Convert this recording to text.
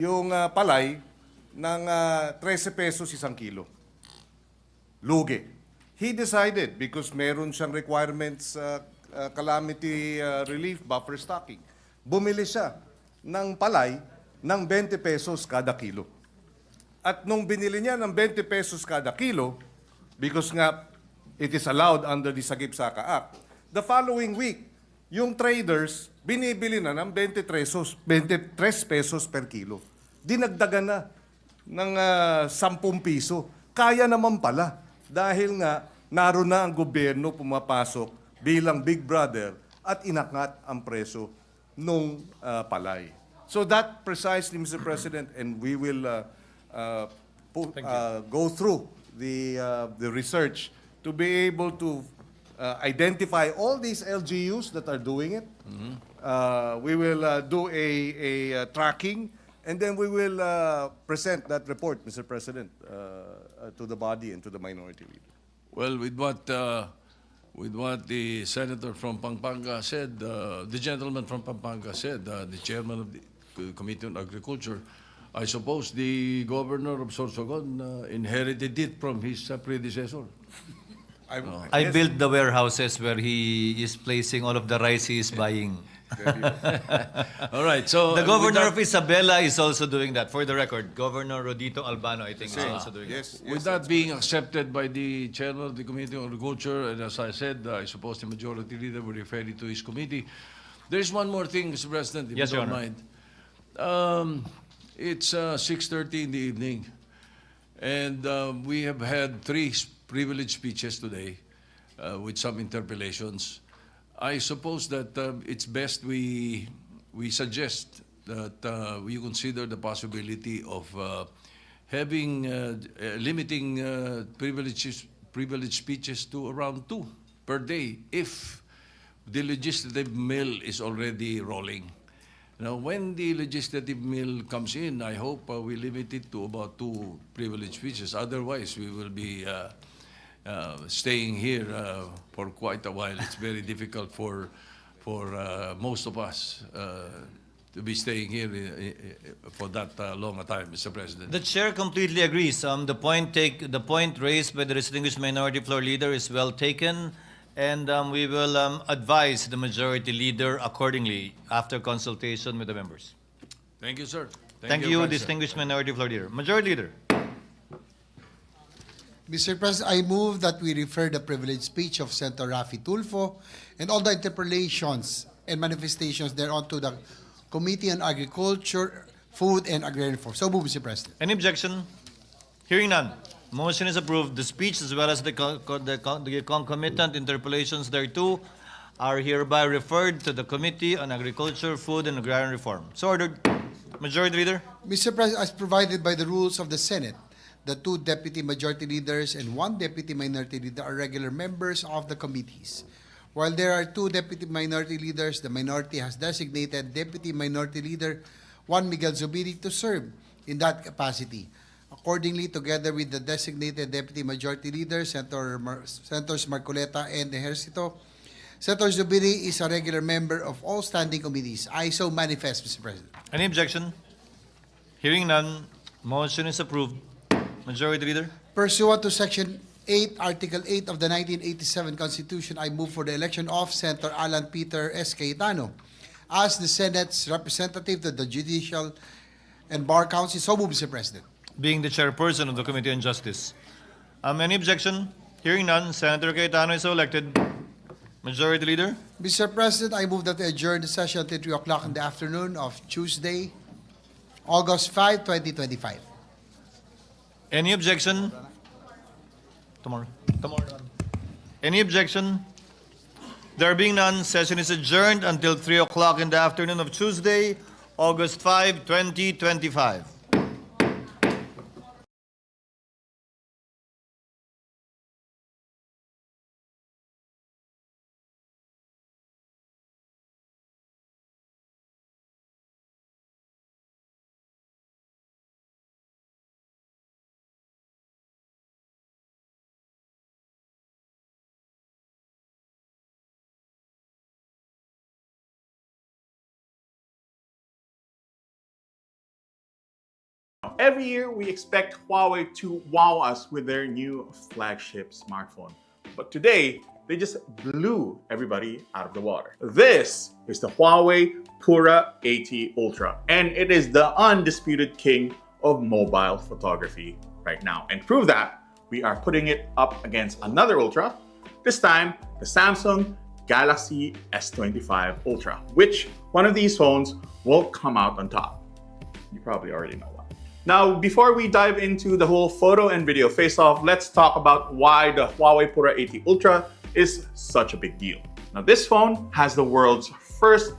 yung palay ng 13 pesos isang kilo. Lugi. He decided, because meron siyang requirements, calamity relief, buffer stocking, bumili siya ng palay ng 20 pesos kada kilo. At nung binili niya ng 20 pesos kada kilo, because nga it is allowed under the Sagip-Saka Act, the following week, yung traders binibili na ng 23 pesos per kilo. Dinagdagan na ng 10 piso. Kaya naman pala. Dahil nga, naroon na ang gobyerno pumapasok bilang big brother at inakat ang preso nung palay. So that precisely, Mr. President, and we will go through the research to be able to identify all these LGUs that are doing it. We will do a tracking, and then we will present that report, Mr. President, to the body and to the minority leader. Well, with what the senator from Pampanga said, the gentleman from Pampanga said, the chairman of the Committee on Agriculture, I suppose the governor of Sorsogon inherited it from his predecessor. I built the warehouses where he is placing all of the rice he is buying. All right, so The governor of Isabela is also doing that. For the record, Governor Rodito Albano, I think, is also doing that. with that being accepted by the chairman of the Committee on Agriculture, and as I said, I suppose the majority leader will refer it to his committee. There's one more thing, Mr. President, if Yes, you Your don't Honor. mind. It's 6:30 in the evening, and we have had three privileged speeches today with some interpellations. I suppose that it's best we suggest that we consider the possibility of having limiting privileged speeches to around 2 per day if the legislative mill is already rolling. Now, when the legislative mill comes in, I hope we limit it to about 2 privileged speeches. Otherwise, we will be staying here for quite a while. It's very difficult for most of us to be staying here for that long a time, Mr. President. The chair completely agrees. The point raised by the distinguished minority floor leader is well taken, and we will advise the majority leader accordingly after consultation with the members. Thank you, sir. Thank you, Vice Chair. distinguished minority floor leader. Majority leader. Mr. President, I move that we refer the privileged speech of Senator Raffy Tulfo and all the interpellations and manifestations thereon to the Committee on Agriculture, Food, and Agrarian Reform. So move, Mr. President. Any objection? Hearing none. Motion is approved. The speech as well as the concomitant interpellations thereto are hereby referred to the Committee on Agriculture, Food, and Agrarian Reform. So ordered. Majority leader. Mr. President, as provided by the rules of the Senate, the 2 deputy majority leaders and 1 deputy minority leader are regular members of the committees. While there are 2 deputy minority leaders, the minority has designated Deputy Minority Leader Juan Miguel Zubiri to serve in that capacity. Accordingly, together with the designated Deputy Majority Leader, Senators Marcoleta and Ejercito, Senator Zubiri is a regular member of all standing committees. I so manifest, Mr. President. Any objection? Hearing none. Motion is approved. Majority leader. Pursuant to Section 8, Article 8 of the 1987 Constitution, I move for the election of Senator Alan Peter S. Cayetano as the Senate's representative to the Judicial and Bar Council. So move, Mr. President. Being the chairperson of the Committee on Justice. Any objection? Hearing none. Senator Cayetano is so elected. Majority leader. Mr. President, I move that we adjourn the session until 3 o'clock in the afternoon of Tuesday, August 5, 2025. Any objection? Tomorrow. Any objection? There being none, session is adjourned until 3 o'clock in the afternoon of Tuesday, August 5, 2025. Every year, we expect Huawei to wow us with their new flagship smartphone. But today, they just blew everybody out of the water. This is the Huawei Pura 80 Ultra, and it is the undisputed king of mobile photography right now. And to prove that, we are putting it up against another Ultra, this time the Samsung Galaxy S25 Ultra. Which one of these phones will come out on top? You probably already know why. Now, before we dive into the whole photo and video face-off, let's talk about why the Huawei Pura 80 Ultra is such a big deal. Now, this phone has the world's first